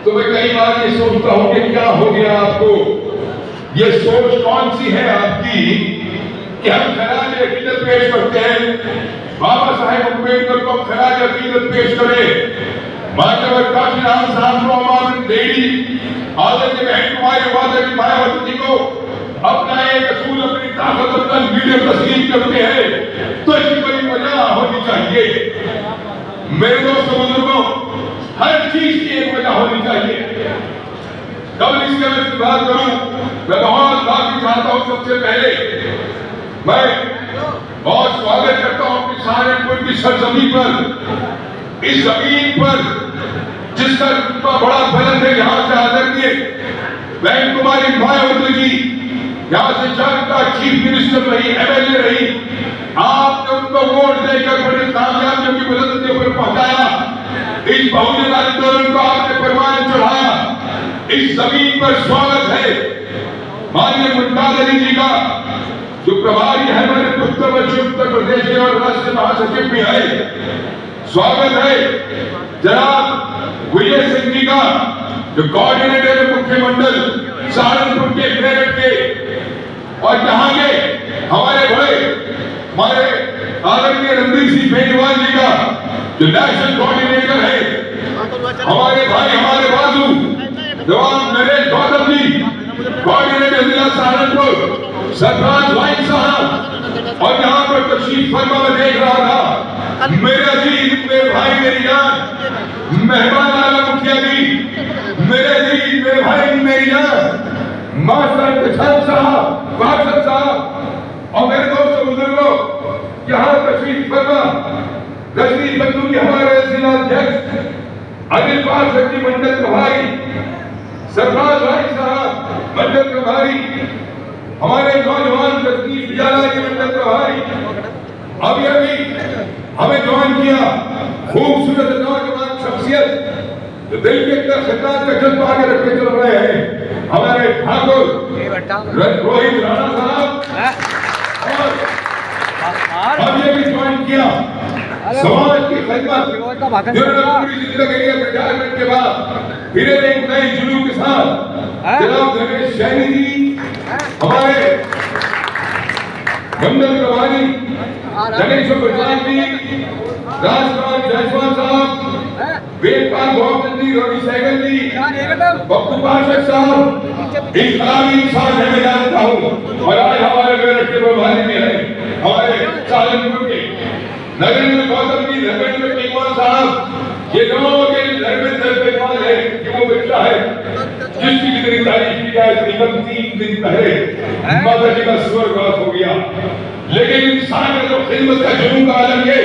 तो मैं कई बार ये सोचता हूं कि क्या हो गया आपको, ये सोच कौन सी है आपकी कि हम खराज अकीदत पेश करते हैं, बाबा साहेब अम्बेडकर को खराज अकीदत पेश करें, मान्यवर काशीराम साहब को हमारे देवी आदर के बहन कुमारी वादर की मायावती जी को अपना एक असूल अपनी ताकत अपना लीडर तस्लीम करते हैं, तो इसकी बड़ी वजह होनी चाहिए। मेरे दोस्तों बुजुर्गों, हर चीज की एक वजह होनी चाहिए। कब इसके मैं बात करूं, मैं बहुत बात चाहता हूं। सबसे पहले मैं बहुत स्वागत करता हूं कि सहारनपुर की सरजमीन पर, इस जमीन पर जिसका रुतबा बड़ा बुलंद है, यहाँ से आदरणीय बहन कुमारी मायावती जी यहाँ से जनता चीफ मिनिस्टर रही, एमएलए रही, आपने उनको वोट देकर बड़े कामयाबियों की बुलंदी पर पहुंचाया। इस बहुजन आंदोलन को आपने परवान चढ़ाया। इस जमीन पर स्वागत है माननीय मुमताज अली जी का, जो प्रभारी है हमारे उत्तर प्रदेश के और राष्ट्रीय महासचिव भी है। स्वागत है जनाब विजय सिंह जी का, जो कोऑर्डिनेटर है मुख्यमंडल सहारनपुर के मेरठ के, और यहाँ के हमारे बड़े हमारे आदरणीय रणदीप सिंह बेनीवाल जी का, जो नेशनल कोऑर्डिनेटर है, हमारे भाई हमारे बाजू जवान नरेश गौतम जी, कोऑर्डिनेटर जिला सहारनपुर सरफराज भाई साहब, और यहाँ पर तशरीफ फरमा में देख रहा था मेरे अजीज मेरे भाई मेरी जान मेहमान आला मुखिया जी, मेरे अजीज मेरे भाई मेरी जान मास्टर किसान साहब, वासद साहब, और मेरे दोस्तों बुजुर्गों, यहाँ तशरीफ फरमा रजनी बंधु जी हमारे जिला अध्यक्ष, अनिल पाल जी मंडल प्रभारी, सरफराज भाई साहब मंडल प्रभारी, हमारे नौजवान तस्नीफ उजाला के मंडल प्रभारी, अभी हमें ज्वाइन किया खूबसूरत नौजवान शख्सियत, जो दिल के अंदर खिदमत का जज्बा आगे रख के चल रहे हैं, हमारे ठाकुर रोहित राणा साहब, और ये भी ज्वाइन किया समाज की खिदमत, जिन्होंने पूरी जिंदगी के रिटायरमेंट के बाद फिर एक नए जुनून के साथ जनाब गणेश सैनी जी, हमारे मंडल प्रभारी गणेश प्रसाद जी, राजकुमार जायसवाल साहब, वेदपाल गोविंद जी, रवि सहगल जी, बब्बू पाठक साहब, इकरामी इंसान है मैं जानता हूँ, और आज हमारे मेरठ के प्रभारी में है हमारे सहारनपुर के नरेंद्र गौतम जी, धर्मेंद्र पेगवाल साहब, ये दोनों के धर्मेंद्र पेगवाल है कि वो बच्चा है जिसकी कितनी तारीफ की जाए, तकरीबन 3 दिन पहले माता जी का स्वर्गवास हो गया। लेकिन इंसान का जो खिदमत का जुनून का आलम ये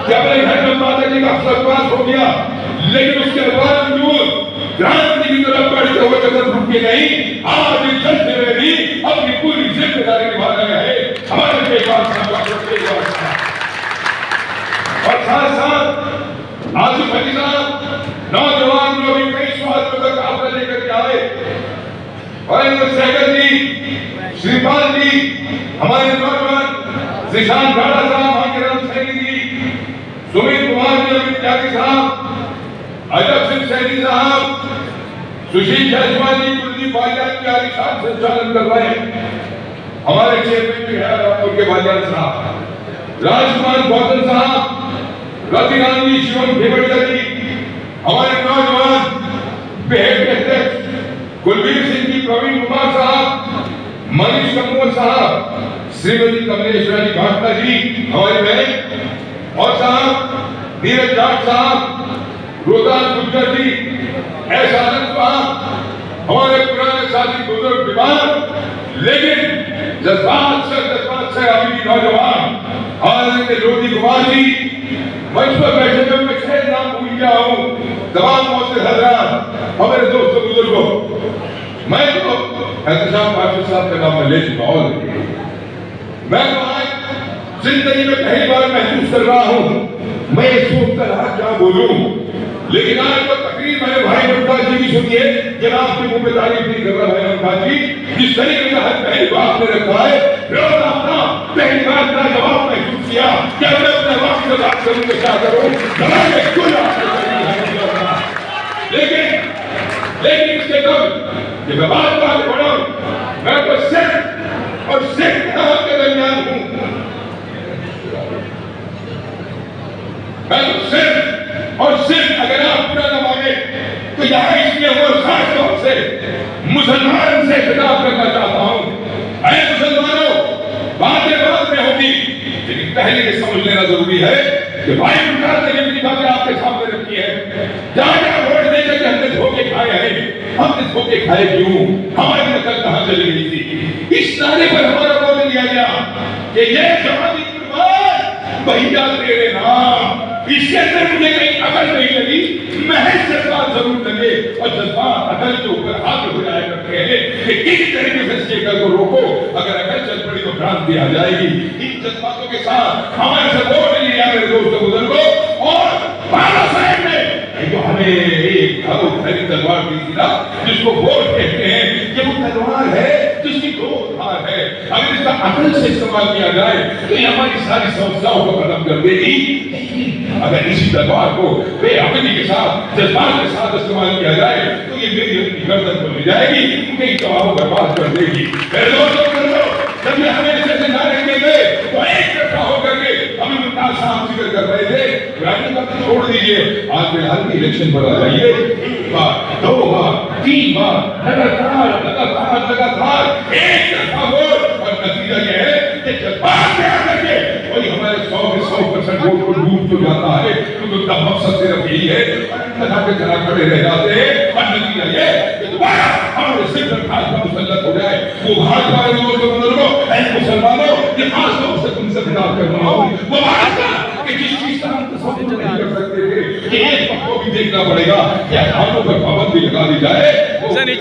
कि अपने घर में माता जी का स्वर्गवास हो गया, लेकिन उसके बावजूद क्रांति की तरफ बढ़ते हुए कदम रुके नहीं, आज इस जश्न में भी अपनी पूरी जिम्मेदारी निभा रहे हैं हमारे पेगवाल साहब, और साथ साथ आसिफ अली साहब, नौजवान जो भी कई स्वास्थ्य का काफिला लेकर के आए, और सहगल जी, श्रीपाल जी, हमारे नौजवान निशान राणा साहब, आंगराम सैनी जी, सुमित कुमार जी, अमित त्यागी साहब, अजब सिंह सैनी साहब, सुशील जायसवाल जी, कुलदीप भाईजान की आलिशान संचालन कर रहे हैं, हमारे चेयरमैन भी है रामपुर के भाईजान साहब, राजकुमार गौतम साहब, रतिराम जी, शिवम भेवड़िया जी, हमारे नौजवान बेहद अध्यक्ष कुलवीर सिंह जी, प्रवीण कुमार साहब, मनीष कपूर साहब, श्रीमती कमलेश्वरी भाटला जी हमारी बहन, और साहब नीरज जाट साहब, रोहतास गुज्जर जी, एहसान साहब, हमारे पुराने साथी बुजुर्ग बीमार, लेकिन जज्बात से अभी भी नौजवान, आदरणीय ज्योति कुमार जी, मंच पर बैठे हुए मैं शायद नाम भूल गया हूँ, तमाम मौजूद हजरात, हमारे दोस्तों बुजुर्गों, मैं तो एहतशाम पाटिल साहब का नाम ले चुका हूँ, मैं तो आज जिंदगी में पहली बार महसूस कर रहा हूँ मैं सोचता रहा क्या बोलूं, लेकिन आज तो तकरीर मैंने भाई मुमताज जी की सुनी है, जनाब की मुंह पे तारीफ नहीं कर रहा है मुमताज जी, जिस तरीके का हर पहली बात ने रखा है, रोज अपना पहली बार का जवाब महसूस किया कि मैं अपने वक्त से बात करूं तो क्या करूं, लेकिन लेकिन इसके कब ये मैं बात बढ़ा, मैं तो सिर्फ और सिर्फ आपके दरमियान हूं, मैं तो सिर्फ और सिर्फ, अगर आप पूरा न माने तो यहाँ इसलिए वो खास तौर से मुसलमान से खिताब करना चाहता हूं। ऐ मुसलमानों, बातें बाद में होगी, लेकिन पहले ये समझ लेना जरूरी है कि भाई सरकार ने जितनी बातें आपके सामने रखी है, जहां जहां वोट देकर के हमने धोखे खाए हैं, हमने धोखे खाए क्यों, हमारी नकल कहां चली गई थी, इस नारे पर हमारा वोट दिया गया कि ये जमाती भैया तेरे नाम, इसके अंदर मुझे कहीं अकल नहीं लगी, महज जज्बात जरूर लगे, और जज्बात अकल के ऊपर हाथ हो जाया करते हैं कि किस तरीके से इस अकल को रोको, अगर अकल चल पड़ी तो भ्रांति आ जाएगी। इन जज्बातों के साथ हमारे से वोट लिया मेरे दोस्तों बुजुर्गों, और बाबा साहब ने जो हमें एक तलवार दी थी ना, जिसको वोट कहते हैं, ये वो तलवार है जिसकी दो धार है, अगर इसका अकल से इस्तेमाल किया जाए तो ये हमारी सारी समस्याओं को खत्म कर देगी। अगर इसी तलवार को बेअकली के साथ, जज्बात के साथ इस्तेमाल किया जाए तो ये मेरी अपनी गर्दन पर ले जाएगी, उनके जवाबों बर्बाद कर देगी। मेरे दोस्तों, जब ये हमें ऐसे नारे दिए गए तो एक इकट्ठा होकर के अभी मुमताज साहब जिक्र कर रहे थे, राजनीति छोड़ दीजिए, आज फिलहाल की इलेक्शन पर आ जाइए, बार, दो बार, तीन बार, लगातार एक तरफा वोट, और नतीजा यह है कि जज्बात में आकर के वही हमारे 100% वोट को डूब तो जाता है, क्योंकि उनका मकसद सिर्फ यही है, लगा के जरा खड़े रह जाते हैं, और नतीजा ये कि दोबारा हमारे सिर पर भाजपा मुसल्लत हो जाए। वो भाजपा के दोस्तों बुजुर्गों, मुसलमानों, ये खास तौर से तुमसे खिताब कर रहा हूं, वो भाजपा कि जिस चीज का हम तस्वीर नहीं कर सकते थे कि एक पक्ष को भी देखना पड़ेगा कि अखानों पर पाबंदी लगा दी जाए, उन्होंने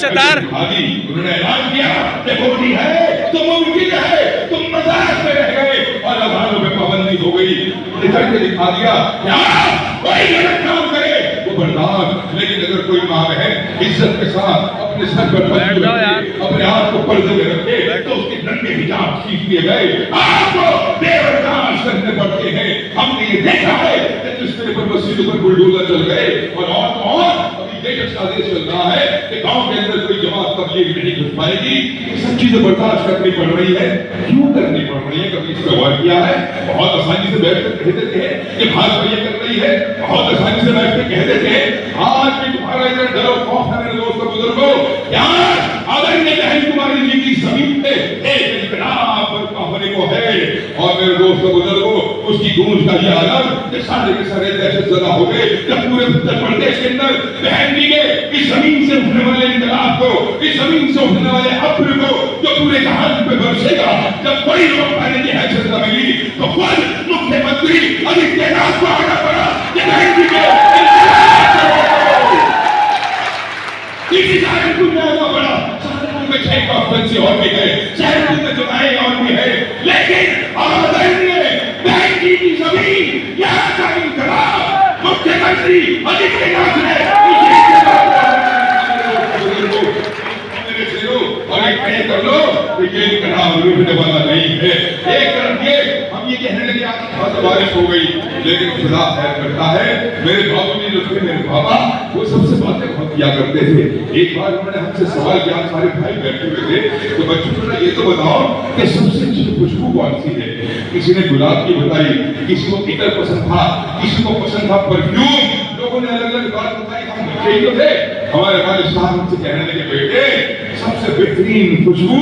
ऐलान किया कि होती है तो मुमकिन है, तुम मजाक में रह गए और अखानों पर पाबंदी हो गई, निकल के दिखा दिया कोई गलत काम करे वो बर्दाश्त, लेकिन अगर कोई माँ बहन इज्जत के साथ अपने सर पर अपने हाथ को पर्दे में रखे तो उसके नन्हे हिजाब खींच दिए गए, आपको बेबर्दाश्त करने पड़ते हैं। हमने ये देखा है कि जिस तरह पर मस्जिदों पर बुलडोजर चल गए, और अभी देश का आदेश चल रहा है कि गांव के अंदर कोई जमात तबलीग नहीं घुस पाएगी, ये सब चीजें बर्दाश्त करनी पड़ रही है। क्यों करनी पड़ रही है? कभी इस पर गौर किया है? बहुत आसानी से बैठ कर कह देते हैं कि भाजपा ये कर रही है, बहुत आसानी से बैठ कर कह देते हैं आज भी तुम्हारा इधर डरो खौफ है मेरे दोस्तों बुजुर्गों, यार आदरणीय बहन कुमारी जी की जमीन पे एक इनकलाब बरपा होने को है, और मेरे दोस्तों बुजुर्गों उसकी गूंज का ये आलम कि सारे के सारे दहशत ज़दा हो गए जब पूरे उत्तर प्रदेश के अंदर बहन जी के इस जमीन से उठने वाले इनकलाब को, इस जमीन से उठने वाले अब्र को जो पूरे जहान पे बरसेगा, जब कोई रोक पाने की हैसियत न मिली तो खुद मुख्यमंत्री आदित्यनाथ को आना पड़ा कि बहन जी के इसी कारण को आना पड़ा। सहारनपुर में 6 कॉन्फ्रेंस और भी है, सहारनपुर में चुनाएं और भी है, लेकिन आदरणीय बहन जी की जमीन यहाँ का इनकलाब मुख्यमंत्री आदित्यनाथ ने कर लो, ये इनकलाब रुकने वाला नहीं है। एक तरफ ये हम ये कहने लगे आज बारिश हो गई, लेकिन खुदा खैर करता है। मेरे बाबूजी जो थे, मेरे बाबा, वो सबसे बातें बहुत किया करते थे। एक बार उन्होंने हमसे सवाल किया, सारे भाई बैठे हुए थे, तो बच्चों ने ये तो बताओ कि सबसे अच्छी खुशबू कौन सी है? किसी ने गुलाब की बताई, किसी को इतर पसंद था, किसी को पसंद था परफ्यूम, लोगों ने अलग अलग बात बताई। हम बच्चे ही तो थे, हमारे वाले साहब हमसे कहने लगे बेटे सबसे बेहतरीन खुशबू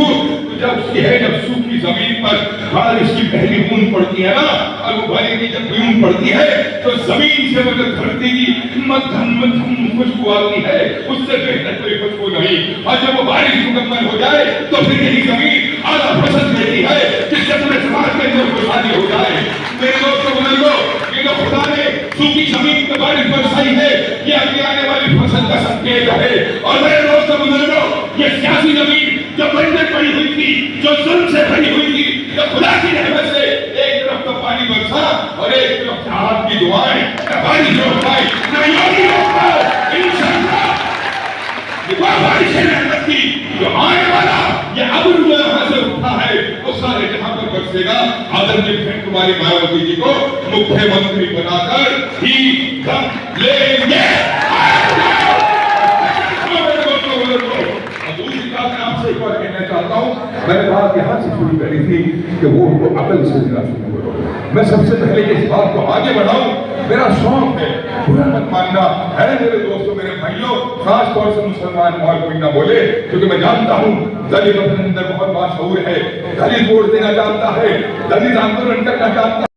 जब उसकी है जब सूखी जमीन पर बारिश की पहली बूंद पड़ती है ना, और वो बारिश की जब बूंद पड़ती है तो जमीन से मतलब धरती की मध्यम मध्यम खुशबू आती है, उससे बेहतर कोई खुशबू नहीं। और जब वो बारिश मुकम्मल हो जाए तो फिर यही जमीन आधा फसल देती है जिससे पूरे समाज के अंदर खुशहाली हो जाए। मेरे दोस्तों बुजुर्गों, ये तो खुदा ने सूखी जमीन पर बारिश बरसाई है, ये अगली आने वाली फसल का संकेत है। और मेरे दोस्तों बुजुर्गों, ये सियासी जमीन जो बंजर पड़ी हुई थी, जो जुल्म से भरी हुई थी, जो खुदा की रहमत से एक तरफ तो पानी बरसा और एक तरफ आपकी दुआएं, न बारिश रोक पाई, न योगी रोक पाए। इंशाअल्लाह ये बारिश है रहमत की, जो आने वाला ये अब्र जो यहाँ से उठा है वो सारे जहां पर बरसेगा। आदरणीय बहन कुमारी मायावती जी को मुख्यमंत्री बनाकर ही हम लेंगे। मैंने बात यहाँ से शुरू करी थी कि वो उनको अकल से देना शुरू करो। मैं सबसे पहले इस बात को आगे बढ़ाऊं, मेरा शौक है, बुरा मत मानना है मेरे दोस्तों, मेरे भाइयों, खास तौर से मुसलमान और कोई ना बोले, क्योंकि मैं जानता हूँ दलित अपने अंदर बहुत बाशऊर है, दलित वोट देना जानता है, दलित आंदोलन करना जानता है,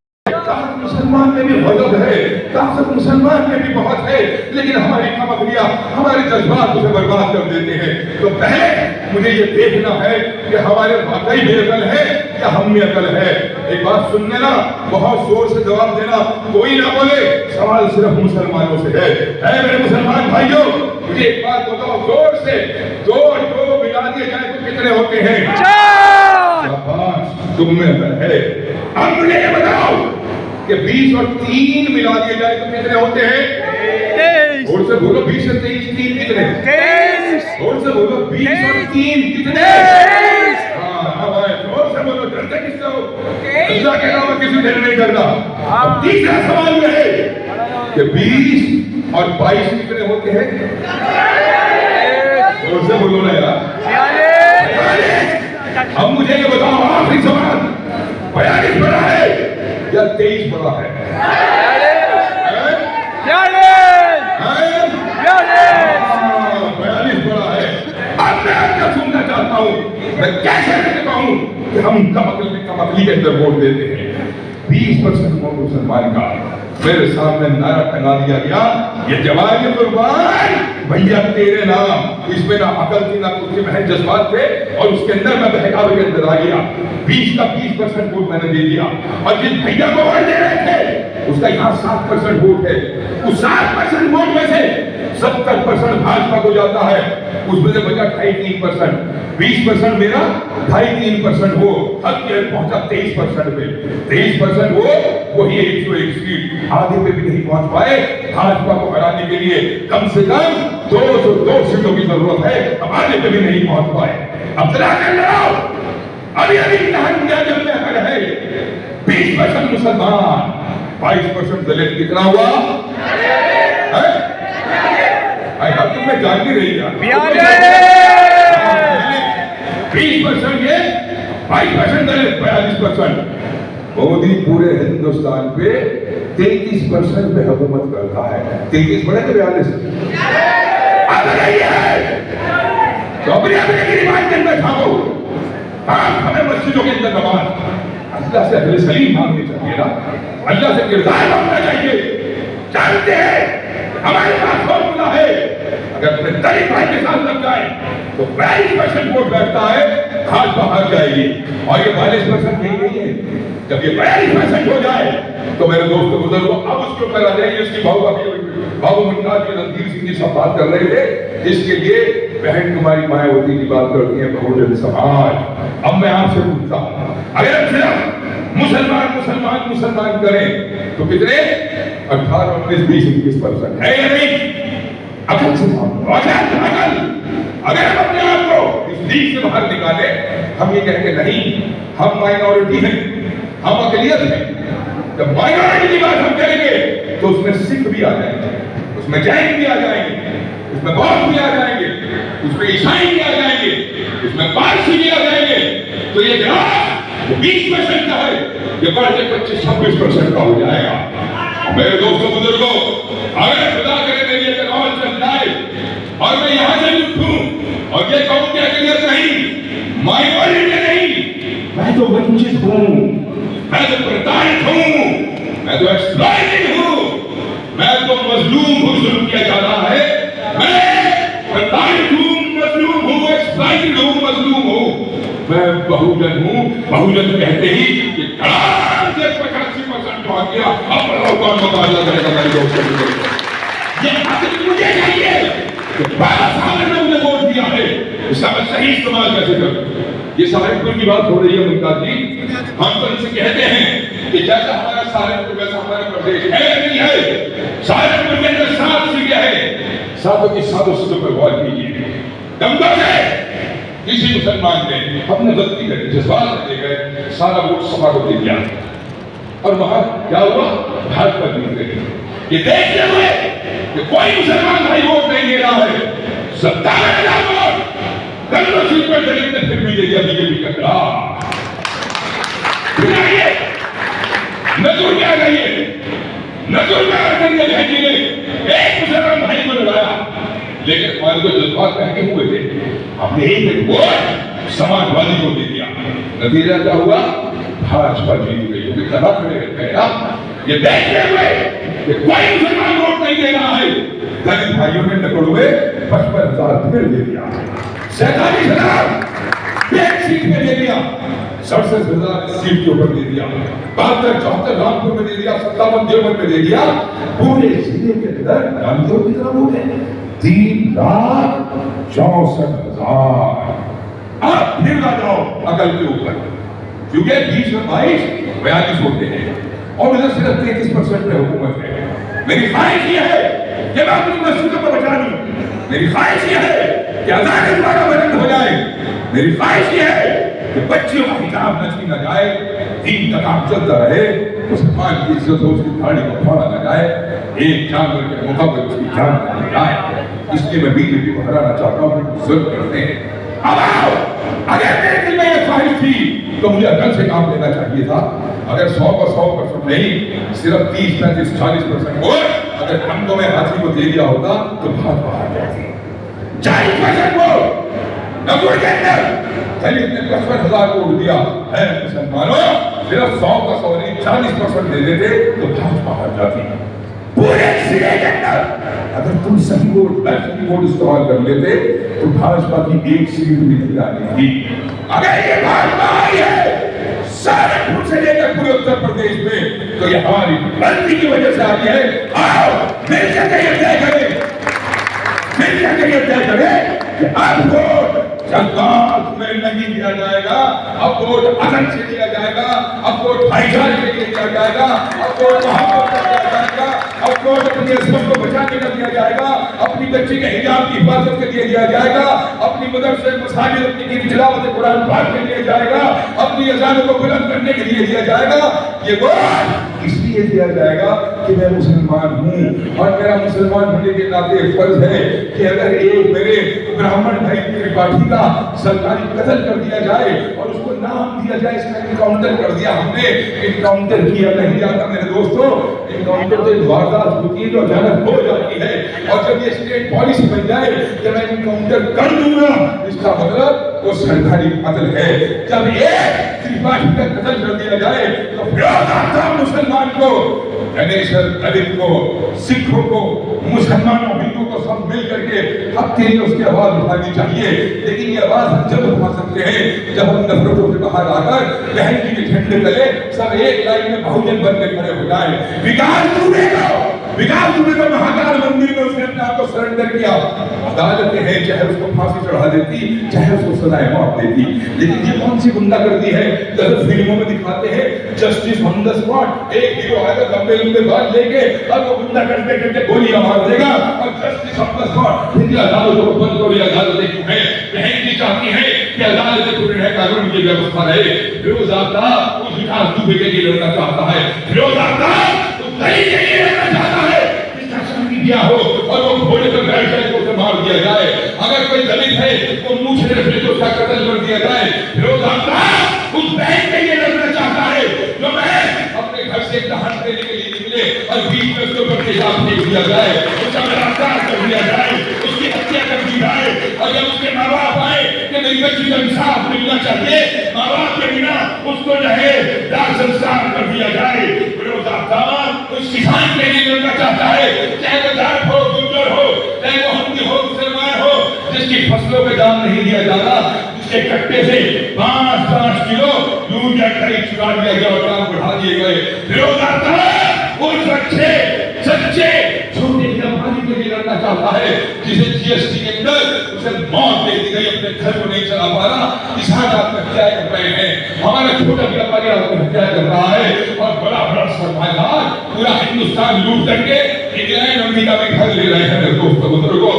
मुसलमान में भी गजब है, ताकत मुसलमान में भी बहुत है, लेकिन हमारी कमजोरियां, हमारे जज्बात उसे बर्बाद कर देते हैं। तो पहले मुझे ये देखना है कि हमारे वाकई में अकल है या हम में अकल है। एक बात सुन लेना, बहुत जोर से जवाब देना, कोई ना बोले, सवाल सिर्फ मुसलमानों से है मेरे मुसलमान भाइयों, मुझे एक बात बताओ जोर से, दो मिला दिए जाए तो कितने होते हैं? तुम में अकल है, अब मुझे ये बताओ कि 20 और 3 मिला दिए जाए तो कितने होते हैं? 23। और से बोलो 20 और 23 3 कितने? 23। और से बोलो 20 और 3 कितने? 23। हाँ भाई, और से बोलो, डरते किससे हो? अल्लाह के अलावा किसी डर नहीं करना। अब तीसरा सवाल ये है कि 20 और 22 कितने होते हैं? और से बोलो ना यार। अब मुझे ये बताओ, आखिरी सवाल, 42 बड़ा है या 23 बड़ा है? 42 बड़ा है। अब मैं आपका सुनना चाहता हूँ, मैं कैसे कहता हूँ कि हम कमकली के अंदर वोट देते हैं। 20% वोट मुसलमान का मेरे सामने नारा टंगा दिया गया, ये जवान कुर्बान भैया तेरे नाम। इसमें ना अकल थी ना कुछ, महज जज्बात थे, और उसके अंदर मैं बहकावे के अंदर आ गया। 20 का 20% वोट मैंने दे दिया, और जिस भैया को वोट दे रहे थे उसका यहाँ 7% वोट है। उस 7% वोट में से 70% भाजपा को जाता है, उसमें से बचा 2.5-3%। 20% मेरा, 2.5-3% वो, हद पहुंचा 23% पे। 23% वो, वही 101 सीट, आगे पे भी नहीं पहुंच पाए। भाजपा को हराने के लिए कम से कम 202 सीटों की जरूरत है, अब आगे पे भी नहीं पहुंच पाए। अब चला कर लो, अभी जब में अगर है 20% मुसलमान, 22% दलित, कितना हुआ? तुम्हें जान नहीं रही यार। 20% ये, 22% दलित, 42%। मोदी पूरे हिंदुस्तान पे 33% पे हुकूमत करता है। 33 बड़े तो 42 तो अपनी की रिवाज के अंदर खाओ। हमें मस्जिदों के अंदर नमाज अल्लाह से अहले सलीम मांगनी चाहिए ना, अल्लाह से किरदार मांगना चाहिए। जानते हैं हमारे पास फॉर्मूला है, अगर अपने दलित भाई के साथ लग जाए तो 42% वोट बैठता है, भाजपा हार जाएगी। और ये 42% नहीं है, जब ये 42% हो जाए तो मेरे दोस्तों बुजुर्गों, अब उसके ऊपर आ जाएंगे। इसकी बाबू मुन्ना जी, रणधीर सिंह जी सब बात कर रहे थे, इसके लिए बहन कुमारी मायावती की बात करती है बहुजन समाज। अब मैं आपसे पूछता हूं, अगर सिर्फ मुसलमान करें तो कितने? 18, 19, 20, 21% है या नहीं? अकल से अगर हम अपने आप को इस लीग से बाहर निकाले, हम ये कहते नहीं हम माइनॉरिटी हैं, हम अकलियत हैं। जब माइनॉरिटी की बात हम करेंगे तो उसमें सिख भी आ जाएंगे, उसमें जैन भी आ जाएंगे, उसमें बौद्ध भी आ जाएंगे, उसमें ईसाई भी आ जाएंगे, उसमें पारसी भी आ जाएंगे। तो ये ग्राफ 20% का है, ये बढ़ के 25-26% का हो जाएगा। मेरे दोस्तों बुजुर्गों, अगर खुदा करे मेरी एक और चल जाए और मैं यहाँ से उठूं और ये कहूं कि अकलियत नहीं, माइनॉरिटी नहीं, मैं तो वंचित हूँ, मैं तो प्रताड़ित हूँ, मैं तो एक्सप्लॉइटेड हूँ, मैं तो मजलूम हूँ, जुल्म किया जा रहा है, मैं प्रताड़ित हूँ, मजलूम हूँ, एक्सप्लॉइटेड हूँ, मजलूम हूँ, मैं बहुजन हूँ। बहुजन कहते ही कि 85% पहुंच गया। अब कौन मुकाबला करेगा मेरे दोस्तों? ये आखिर मुझे चाहिए कि 12 साल में मुझे वोट दिया है, इसका मैं सही इस्तेमाल कैसे करूं? ये सहारनपुर की बात हो रही है मुमताज जी, हम तो इनसे कहते हैं कि जैसा हमारा सहारनपुर वैसा हमारा प्रदेश है नहीं है। सहारनपुर के अंदर 7 सीटें हैं, 7 की 7 सीटों पर गौर कीजिए। दमदार है, किसी मुसलमान ने अपने गलती कर जज्बात ले गए, सारा वोट सभा को दे दिया और वहां क्या हुआ? भाजपा जीत गई। ये देखते हुए कि कोई मुसलमान भाई वोट नहीं दे रहा है, 57,000 वोट, 15 सीट पर दलित ने फिर भी दे दिया बीजेपी का खिलाफ। फिर आइए नजर में आ गई, नजर में आकर के बहन ने एक मुसलमान भाई को लड़ाया, लेकिन हमारे को जज्बात पहने हुए थे, हमने एक वोट समाजवादी को दे दिया। नतीजा क्या हुआ? भाजपा जीत गई। कहा खड़े रहते हैं आप ये देखते हुए कि कोई मुसलमान वोट नहीं दे रहा है, दलित भाइयों ने नकड़ुए 55,000 फिर दे दिया, 47,000 एक सीट में दे दिया, 67,000 सीट के ऊपर दे दिया, 72-74 रामपुर में दे दिया, 57 देवबंद में दे दिया। पूरे जिले के अंदर गांधियों की तरफ हो गए 3,64,000। आप फिर आ जाओ अकल के ऊपर, क्योंकि 20 में 22-42 होते हैं और इधर सिर्फ 33% में हुकूमत है। मेरी ख्वाहिश यह है कि मैं अपनी मस्जिदों को बचा लूं, मेरी ख्वाहिश यह है कि अज़ान दोबारा बंद हो जाए, मेरी ख्वाहिश यह है कि बच्चियों का हिजाब न छीना जाए, दीन का काम चलता रहे, मुसलमान की इज्जत हो, उसकी दाढ़ी को फाड़ा न जाए, एक जानवर के मुकाबले उसकी जान न जाए। इसलिए मैं बीजेपी को हराना चाहता हूँ, जुल्म करते हैं। अब आओ, अगर मेरे दिल में ये ख्वाहिश थी तो मुझे अकल से काम लेना चाहिए था। अगर 100 पर 100% नहीं, सिर्फ 30, 35, 40% वोट अगर हमको में हाथी को दे दिया होता तो भाजपा हार जाती। 40% वोट नगुड़ के अंदर दलित ने 55,000 वोट दिया है, मुसलमानों सिर्फ 100 का 100 नहीं 40% दे देते तो भाजपा हार जाती। पूरे जिले के अंदर अगर तुम सही वोट इस्तेमाल कर लेते तो भाजपा की एक सीट भी नहीं आनी थी। अगर ये भाजपा आई है सहारनपुर से लेकर पूरे उत्तर प्रदेश में, तो ये हमारी गलती की वजह से आई है। आओ मिलकर ये तय करें, मिलकर ये तय करें कि अब वोट जज्बात में नहीं दिया जाएगा, अब वोट अदल से दिया जाएगा, अब वोट भाईचारे के लिए दिया जाएगा, अब वोट मोहब्बत का दिया जाएगा, अब वोट अपनी इज्जत को बचाने का दिया जाएगा, अपनी बच्ची के हिजाब की हिफाजत के लिए दिया जाएगा, अपनी मदरसे मसाजिद अपनी तिलावत कुरान पाक के लिए जाएगा, अपनी अज़ानों को बुलंद करने के लिए दिया जाएगा। ये वोट इसलिए दिया जाएगा कि मैं मुसलमान हूँ और मेरा मुसलमान होने के नाते फर्ज है कि अगर एक मेरे ब्राह्मण भाई त्रिपाठी का सरकारी कत्ल कर दिया जाए और उसको नाम दिया जाए इसका इनकाउंटर कर दिया, हमने इनकाउंटर किया नहीं जाता मेरे दोस्तों। इनकाउंटर तो वारदात होती है जो अचानक हो जाती है, और जब ये स्टेट पॉलिसी बन जाए कि मैं इनकाउंटर कर दूंगा, इसका मतलब वो सरकारी कत्ल है। जब एक त्रिपाठी का कत्ल कर दिया जाए तो मुसलमान को, गणेशर दलित को, सिखों को, मुसलमानों हिंदुओं को सब मिल करके अब तेरी उसकी आवाज उठानी चाहिए। लेकिन ये आवाज हम जब उठा सकते हैं जब हम नफरतों से बाहर आकर बहन जी के झंडे तले सब एक लाइन में बहुजन बनकर खड़े हो जाए। विकास डूबेगा, विकास डूबेगा। महाकाल मंदिर में उसने अपने आप को सरेंडर किया। अदालतें हैं, चाहे उसको फांसी चढ़ा देती, चाहे उसको सजाए मौत देती, लेकिन ये कौन सी गुंडागर्दी है जैसे फिल्मों में दिखाते हैं, जस्टिस ऑन द स्पॉट। एक हीरो आएगा लंबे लंबे बाल लेके और वो गुंडा करते करते गोलियां मार देगा और justice on the spot. Hindi अदालतों को बंद करो, अदालतें क्यों है? बहन जी चाहती है कि अदालतें पूरी रहे, कानून की व्यवस्था रहे। फिरोज आफ्ताब उस विकास दुबे के लिए लड़ना चाहता है, फिरोज आफ्ताब उस दलित के लिए लड़ना चाहता है जिसका शादी किया हो और वो घोड़े पर बैठ जाए तो उसे मार दिया जाए। अगर कोई दलित है तो मुंह से तो उसका कत्ल कर दिया जाए। फिरोज आफ्ताब उस बहन के लिए लड़ना चाहता है जो बहन अपने घर से दहन देने के लिए निकले और बीच में उसके ऊपर तेजाब फेंक दिया जाए, उसका बलात्कार कर दिया जाए, उसकी हत्या कर दी जाए। और जब उसके माँ बाप आए कि मेरी बच्ची का इंसाफ मिलना चाहिए, माँ बाप के बिना उसको जो है दाह संस्कार कर दिया जाए। फिरोज आफ्ताब उस किसान के लिए लड़ना चाहता है, चाहे वो जाट हो, गुर्जर हो, चाहे वो हिंदू हो, मुसलमान हो, जिसकी फसलों पे दाम नहीं दिया जा रहा, जिसके कट्टे से 5-5 किलो दूध या कहीं चुरा दिया गया और दाम बढ़ा दिए गए। फिरोज आफ्ताब उस अच्छे सच्चे छोटे व्यापारी के लिए लड़ना चाहता है जिसे जीएसटी के अंदर उसे मौत दे दी गई, अपने घर को नहीं चला पा रहा, किसान आत्महत्या कर रहे हैं, हमारा छोटा व्यापारी आत्महत्या कर रहा है और बड़ा बड़ा सरमाएदार पूरा हिंदुस्तान लूट करके इंग्लैंड अमेरिका में घर ले रहे हैं। मेरे दोस्तों बुजुर्गों,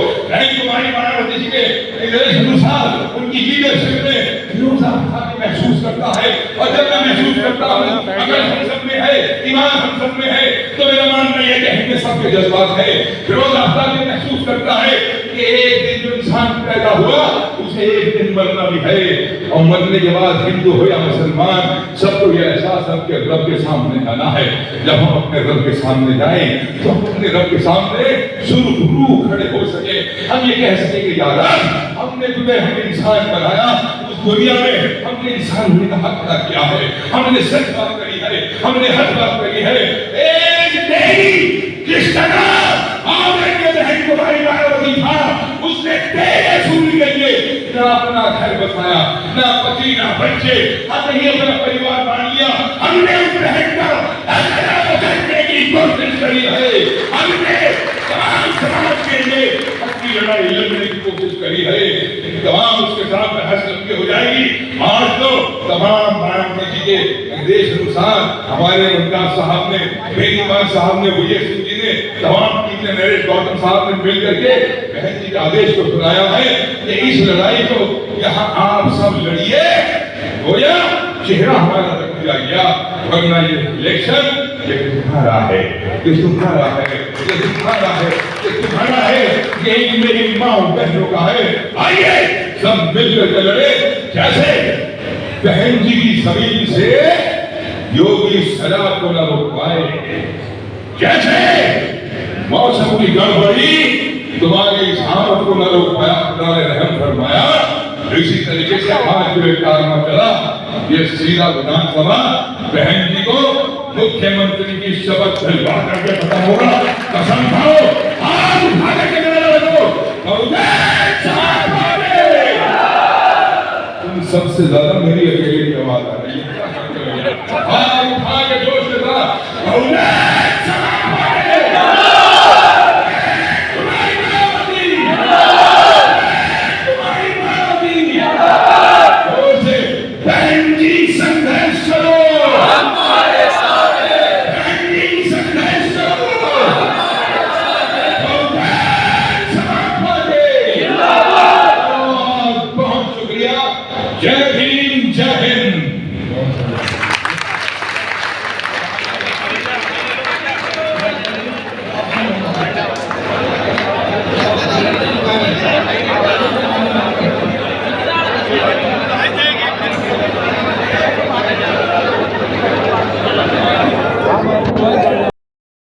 कुमारी मायावती जी के निर्देश अनुसार उनकी लीडरशिप में फिरोज आफ्ताब महसूस करता है। और जब मैं महसूस करता हूँ अगर हम सब में है, ईमान हम सब में है, तो मेरा मानना यह है कि हमें सबके जज्बात है। फिरोज आफ्ताब महसूस करता है कि एक दिन जो इंसान पैदा हुआ उसे एक दिन मरना भी है, और मरने के बाद हिंदू हो या मुसलमान, सबको ये एहसास है कि रब के सामने जाना है। जब हम अपने रब के सामने जाएं तो हम अपने रब के सामने सुरखरू खड़े हो सके, हम ये कह सके कि यार हमने तुम्हें हमें इंसान बनाया, उस दुनिया में हमने इंसान होने का हक अदा किया है, हमने सच बात करी है, हमने हक बात करी है। एक तेरी किस तरह उसने तेरे सूर्य के लिए ना अपना घर बसाया, ना पति ना बच्चे, हमने ही अपना परिवार मान लिया, हमने उस बहन का करने की कोशिश करी है, हमने तमाम समाज के लिए अपनी लड़ाई लड़ने की कोशिश करी है, तमाम उसके साथ बहस लंबी हो जाएगी। आज तो तमाम मायावती जी के निर्देश अनुसार हमारे मुमताज साहब ने, बेनीवाल साहब ने, विजय सिंह जी ने, तमाम टीम ने, नरेश गौतम साहब ने मिल करके बहन जी के आदेश को सुनाया है कि इस लड़ाई को यहाँ आप सब लड़िए, हो या चेहरा हमारा रख दिया गया, वरना ये इलेक्शन ये तुम्हारा है, ये तुम्हारा है, ये तुम्हारा है, ये तुम्हारा है, ये मेरी माँ बहनों का है। आइए सब मिलकर के लड़े, जैसे बहन जी की जमीन से योगी शराब को न रोक पाए, जैसे मौसम की गड़बड़ी तुम्हारी सामत को न रोक पाया, खुदा ने रहम फरमाया, इसी तरीके से आज जो एक कारनामा चला, ये सीधा विधानसभा बहन जी को मुख्यमंत्री की शपथ दिलवा करके खत्म होगा। कसम खाओ, हाथ उठा करके तुम सबसे ज्यादा मेरी अकेले की आवाज आ रही है, हाथ उठा के जोश के साथ